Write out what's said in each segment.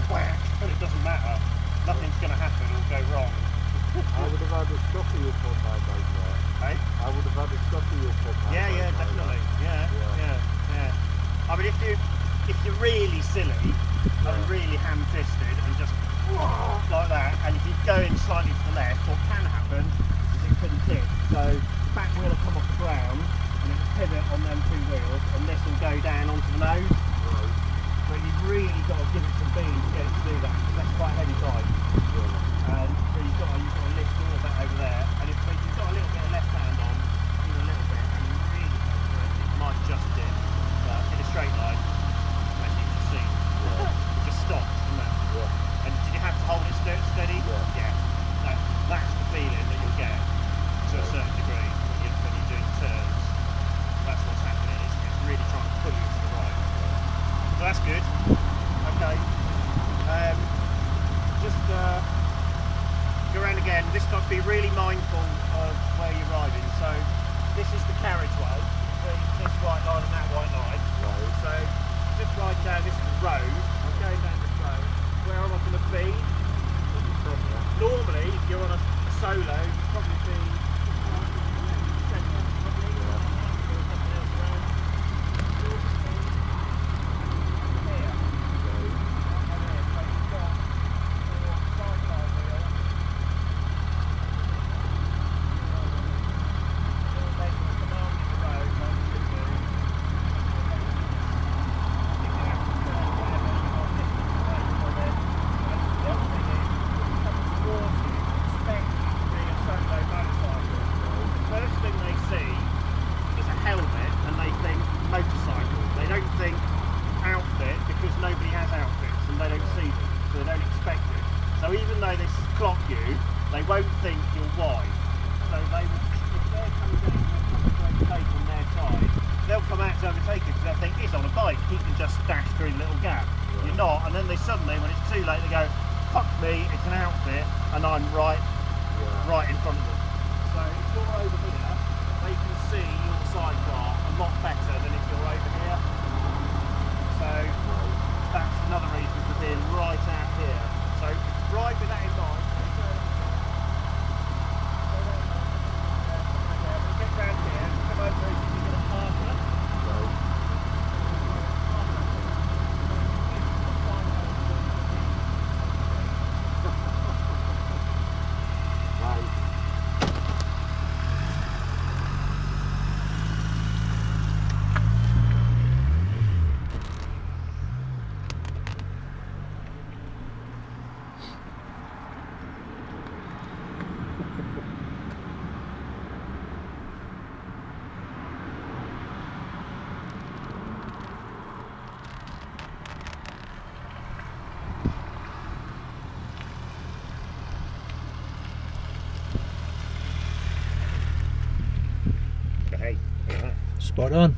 whack, but it doesn't matter. Nothing's going to happen or go wrong. I would have had a stoppie up on my bike there. Hey? I would have had a stoppie up on my bike. Yeah, definitely. Yeah. I mean, if you're really silly and really ham-fisted and just like that, and if you go in slightly to the left, what can happen is it can tip. So the back wheel will come off the ground and it will pivot on them two wheels, and this will go down onto the nose. Right. But you've really got to give it some beans to get it to do that, because that's quite a heavy bike. And so you've got to lift all of that over there, and if you've got a little bit of left hand on, even a little bit, and you really go for it, it might just dip, but in a straight line, as you can see, it just stops, doesn't it? Yeah. And did you have to hold it steady? Yeah. That's the feeling that you'll get to a certain degree when you're doing turns. That's what's happening. It's really trying to pull you to the right. So that's good. Okay. Just go around again. This got to be really mindful of where you're riding. So this is the carriageway between this white line and that white line. Right. So just riding down this road. I'm going down this road. Where am I going to be? Normally, if you're on a solo, you'd probably be centre, probably. Or something else around. Here. So you've got your sidecar wheel. Your legs are commanding the road like you should do. If you have to turn whatever you want distance away from it. The other thing is, coming towards you, expect you to be a solo motorcycle. The first thing they see is a helmet and they think motorcycle. They don't think outfit, because nobody has outfits and they don't see them, so they don't expect it. So even though they clock you, they won't think you're wide. So they will, if they're coming down to overtake on their side, they'll come out to overtake you because they'll think he's on a bike, he can just dash through the little gap. You're not, and then they suddenly, when it's too late, they go, fuck me, it's an outfit, and I'm right in front of them. So if you're over here, they can see your sidecar a lot better than if you're over here. So that's another reason for being right out here. So ride with that in mind. We'll get round here, come over as if you're going to park her. Hey, look at that. Spot on.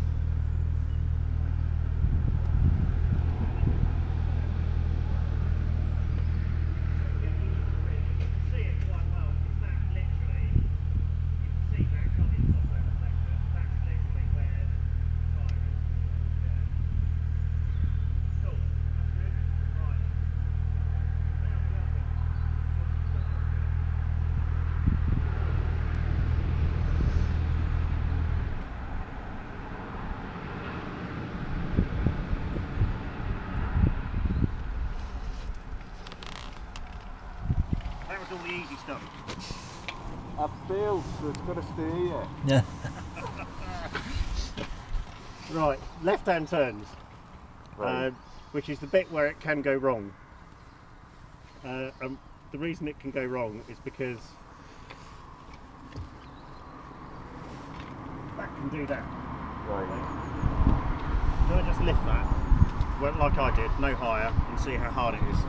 All the easy stuff. I've failed, so it's got to stay here. Yeah. Right, left-hand turns, Right. which is the bit where it can go wrong. The reason it can go wrong is because that can do that. Right. So I just lift that, well, like I did, no higher, and see how hard it is.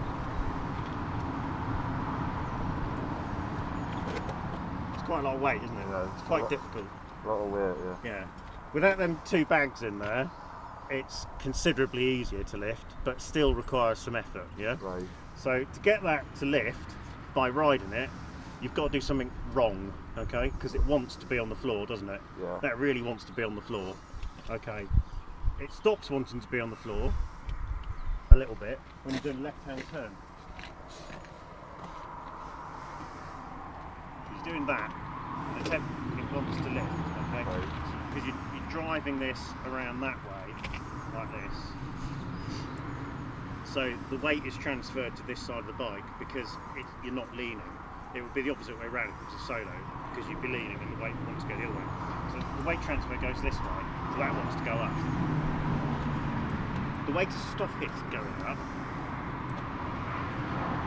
It's quite a lot of weight, isn't it? Yeah, it's quite difficult. A lot of weight, Yeah. Without them two bags in there, it's considerably easier to lift, but still requires some effort, yeah? Right. So to get that to lift by riding it, you've got to do something wrong, okay? Because it wants to be on the floor, doesn't it? Yeah. That really wants to be on the floor, okay? It stops wanting to be on the floor, a little bit when you're doing a left-hand turn. He's doing that, and it wants to lift, okay? Because you're driving this around that way, like this. So the weight is transferred to this side of the bike because you're not leaning. It would be the opposite way around if it was a solo, because you'd be leaning and the weight wants to go the other way. So the weight transfer goes this way, so that wants to go up. The way to stop it going up,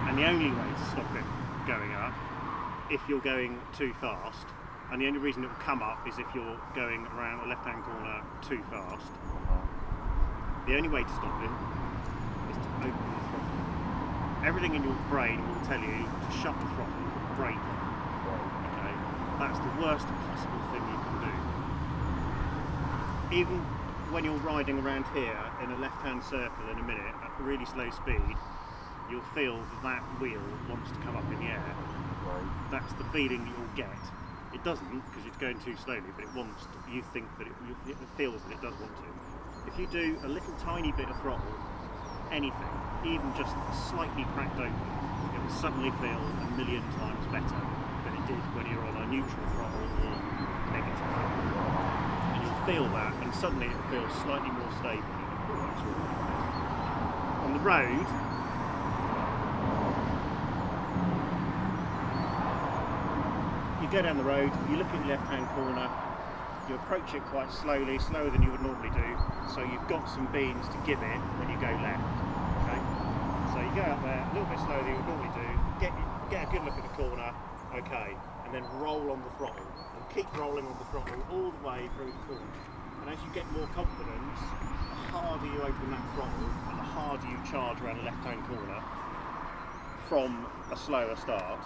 and the only way to stop it going up, if you're going too fast, and the only reason it will come up is if you're going around a left-hand corner too fast. The only way to stop it is to open the throttle. Everything in your brain will tell you to shut the throttle, brake on. Okay? That's the worst possible thing you can do. Even when you're riding around here in a left-hand circle in a minute at really slow speed, you'll feel that wheel wants to come up in the air. That's the feeling you'll get. It doesn't because you're going too slowly, but it wants to, you think that it feels that it does want to. If you do a little tiny bit of throttle, anything, even just slightly cracked open, it will suddenly feel a million times better than it did when you're on a neutral throttle or negative. And you'll feel that, and suddenly it will feel slightly more stable. On the road, you go down the road, you look at your left-hand corner, you approach it quite slowly, slower than you would normally do, so you've got some beans to give it when you go left. Okay? So you go out there a little bit slower than you would normally do, get a good look at the corner, okay, and then roll on the throttle, and keep rolling on the throttle all the way through the corner. And as you get more confidence, the harder you open that throttle, and the harder you charge around the left-hand corner from a slower start,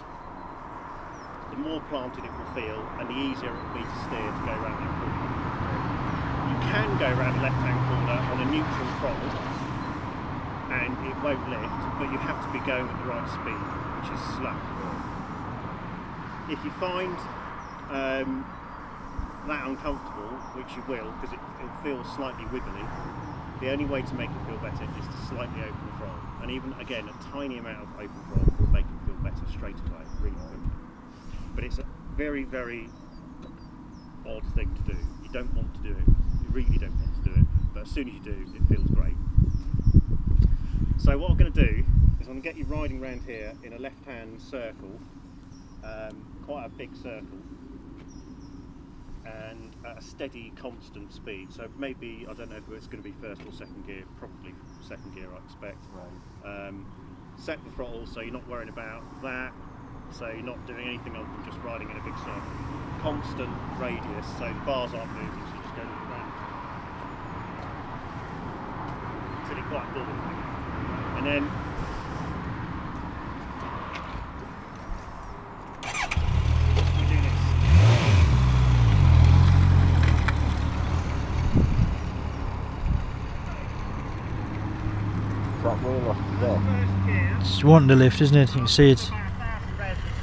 the more planted it will feel and the easier it will be to steer to go around that corner. You can go around the left-hand corner on a neutral throttle and it won't lift, but you have to be going at the right speed, which is slow. If you find that uncomfortable, which you will, because it feels slightly wiggly, the only way to make it feel better is to slightly open the throttle. And even, again, a tiny amount of open throttle will make it feel better straight away, really quickly. But it's a very, very odd thing to do. You don't want to do it. You really don't want to do it. But as soon as you do, it feels great. So what I'm going to do is I'm going to get you riding around here in a left-hand circle, quite a big circle, and at a steady, constant speed. So maybe, I don't know if it's going to be first or second gear, probably second gear I expect. Right. Set the throttle so you're not worrying about that. So you're not doing anything other than just riding in a big circle. Constant radius, so the bars aren't moving, so you just go around until you're quite bored. And then we do this. That wheel off there. It's wanting to lift, isn't it? You can see it.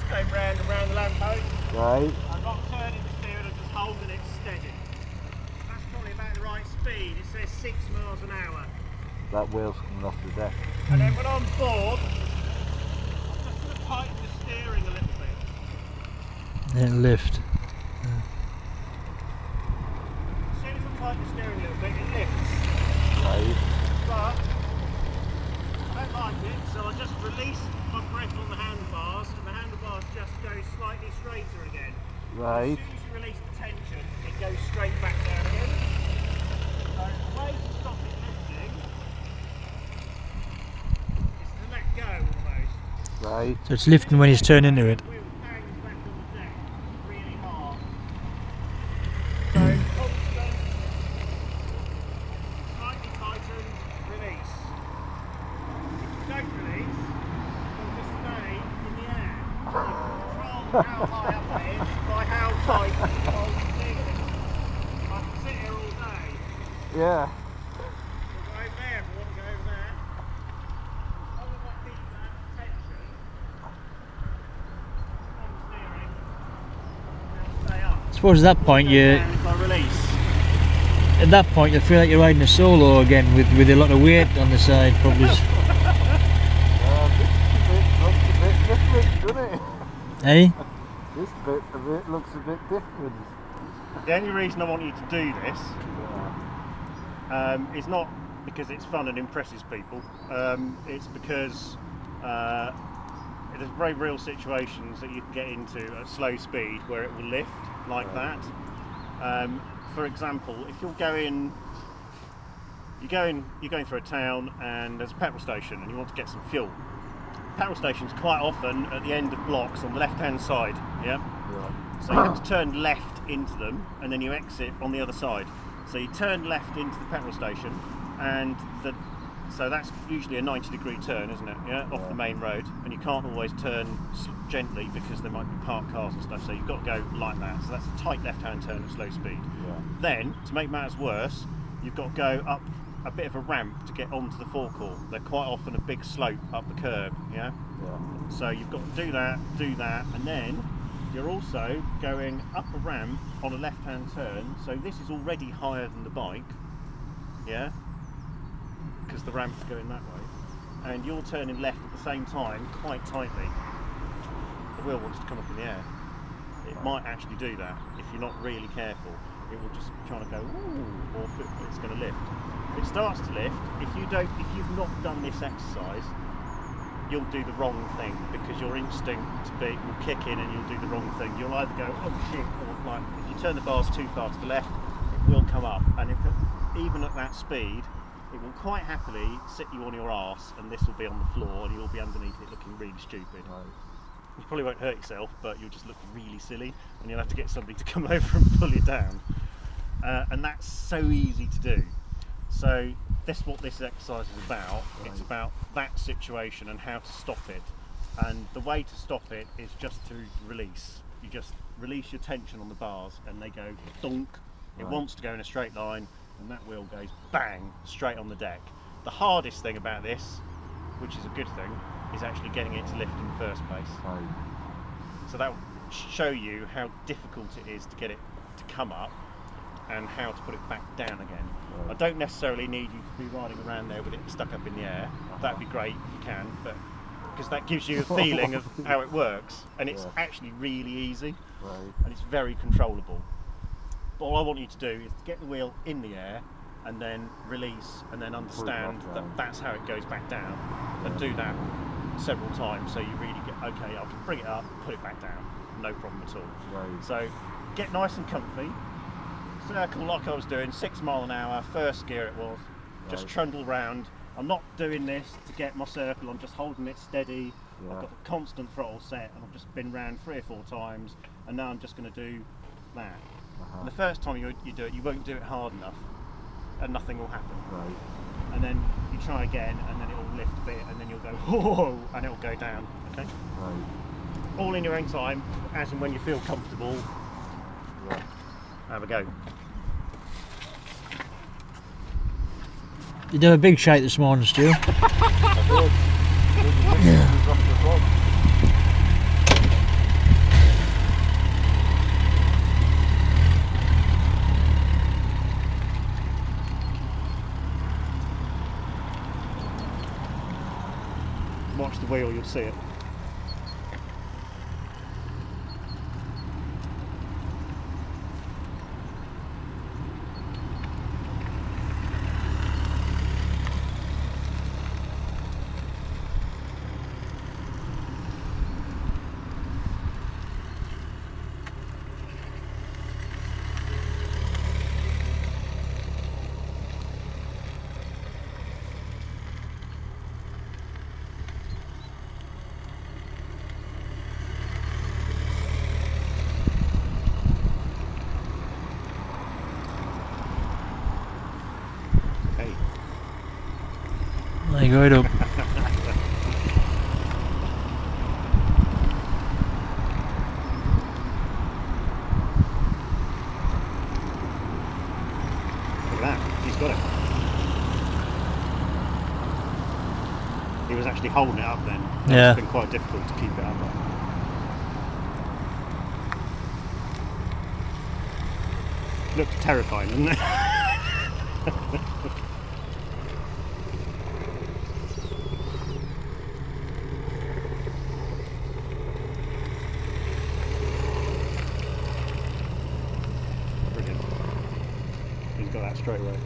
Going round and round the lamppost. Right. I'm not turning the steering, I'm just holding it steady. That's probably about the right speed. It says 6 miles an hour. That wheel's coming off the deck. And then when I'm bored, I'm just going to tighten the steering a little bit. Then it'll lift. As soon as I tighten the steering a little bit, it lifts. Right. But I don't like it, so I just release my grip on the handlebars, and the handlebars just go slightly straighter again. Right. As soon as you release the tension, it goes straight back down again. So the way to stop it lifting is to let go almost. Right. So it's lifting when he's turned into it. The wheel bangs back on the deck really hard. So constant, slightly tightened, release. If you don't release, it'll just stay in the air. You control how high up it is by how tight you hold the steering. I can sit here all day. Yeah. We'll go over there if we want to go over there. I would not keep that tension on the steering. It'll stay up. I suppose at that point Go you down if I release. At that point, you feel like you're riding a solo again with a lot of weight on the side, probably. This bit looks a bit different, doesn't it? Eh? This bit of it looks a bit different. The only reason I want you to do this is not because it's fun and impresses people. It's because there's very real situations that you can get into at slow speed where it will lift like that. For example, if you're going through a town and there's a petrol station and you want to get some fuel. Petrol stations quite often at the end of blocks on the left hand side, yeah? So you have to turn left into them and then you exit on the other side. So you turn left into the petrol station and so that's usually a 90-degree turn, isn't it? Yeah, off the main road, and you can't always turn gently because there might be parked cars and stuff. So you've got to go like that. So that's a tight left-hand turn at slow speed. Then, to make matters worse, you've got to go up a bit of a ramp to get onto the forecourt. They're quite often a big slope up the curb. Yeah. So you've got to do that, and then you're also going up a ramp on a left-hand turn. So this is already higher than the bike. Yeah. Because the ramp's going that way, and you're turning left at the same time quite tightly. The wheel wants to come up in the air. It might actually do that if you're not really careful. It will just try to go, ooh, or it's going to lift. If it starts to lift, if you've not done this exercise, you'll do the wrong thing because your instinct will kick in and you'll do the wrong thing. You'll either go, oh shit, or like if you turn the bars too far to the left, it will come up, and even at that speed, it will quite happily sit you on your arse, and this will be on the floor and you'll be underneath it looking really stupid. You probably won't hurt yourself, but you'll just look really silly and you'll have to get somebody to come over and pull you down. And that's so easy to do. So that's what this exercise is about. It's about that situation and how to stop it. And the way to stop it is just to release. You just release your tension on the bars and they go dunk. It wants to go in a straight line, and that wheel goes bang straight on the deck. The hardest thing about this, which is a good thing, is actually getting it to lift in the first place. So that will show you how difficult it is to get it to come up and how to put it back down again. I don't necessarily need you to be riding around there with it stuck up in the air. That'd be great if you can, but because that gives you a feeling of how it works, and it's actually really easy and it's very controllable. But all I want you to do is to get the wheel in the air and then release and then understand that that's how it goes back down, and do that several times so you really get, okay, I can bring it up, put it back down, no problem at all. So get nice and comfy, circle like I was doing, 6 miles an hour, first gear it was, just trundle round. I'm not doing this to get my circle, I'm just holding it steady. I've got the constant throttle set and I've just been round 3 or 4 times, and now I'm just going to do that. And the first time you do it, you won't do it hard enough and nothing will happen. And then you try again and then it will lift a bit and then you'll go, whoa, and it will go down, okay? All in your own time, as and when you feel comfortable. Have a go. You did a big shake this morning, Stu. Watch the wheel, you'll see it. There you go, right up. Look at that, he's got it. He was actually holding it up then. Yeah. It's been quite difficult to keep it up. Looked terrifying, didn't it? Brilliant. He's got that straight away.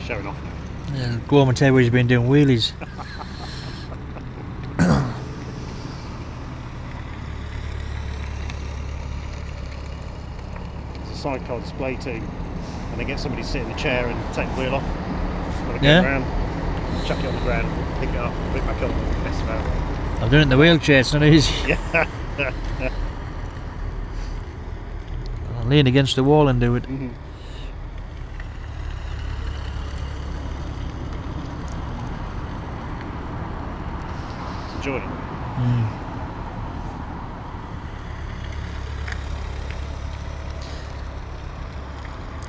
Showing off now. Yeah, go home and tell you where he's been doing wheelies. It's a sidecar display team, and they get somebody to sit in the chair and take the wheel off. When I Yeah. go around, chuck it on the ground, pick it up, put it back up, mess about. I've done it in the wheelchair, it's not easy. Yeah. I'll lean against the wall and do it. Mm-hmm. Enjoying it.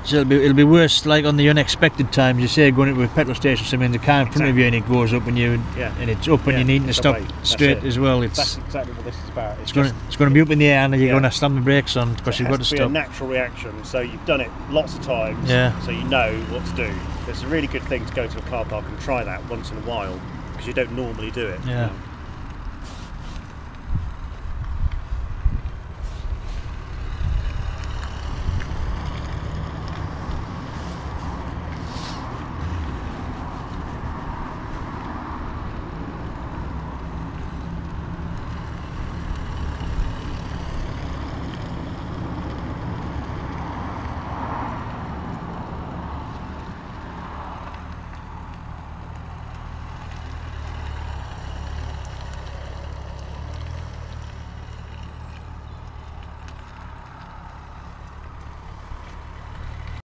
So it'll be worse like on the unexpected times, you say, going into a petrol station, something in the car in front of you and it goes up and and it's up and you're needing to stop straight as well. That's exactly what this is about. It's going to be up in the air and you're going to slam the brakes on because you've got to It has to be stop. a natural reaction, so you've done it lots of times, Yeah. so you know what to do. It's a really good thing to go to a car park and try that once in a while because you don't normally do it. Yeah. You know.